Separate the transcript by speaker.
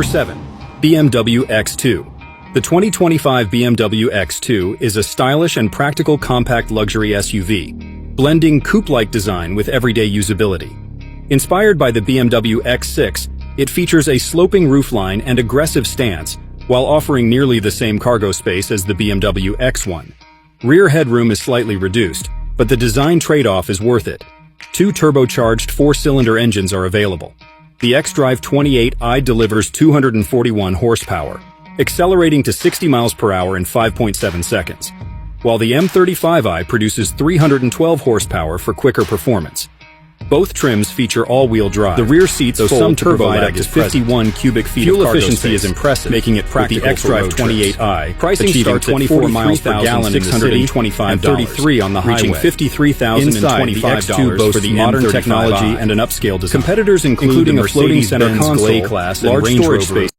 Speaker 1: Number 7. BMW X2. The 2025 BMW X2 is a stylish and practical compact luxury SUV, blending coupe-like design with everyday usability. Inspired by the BMW X6, it features a sloping roofline and aggressive stance, while offering nearly the same cargo space as the BMW X1. Rear headroom is slightly reduced, but the design trade-off is worth it. Two turbocharged four-cylinder engines are available. The xDrive 28i delivers 241 horsepower, accelerating to 60 miles per hour in 5.7 seconds, while the M35i produces 312 horsepower for quicker performance. Both trims feature all-wheel drive. The rear seats fold to provide up to 51 cubic feet of cargo space. Fuel efficiency is impressive, making it practical. With the xDrive 28i, pricing starts at 24 miles per gallon in the city and $33 on the highway, reaching $53,025 for the modern technology and an upscale design. Competitors include a floating center console, large storage space,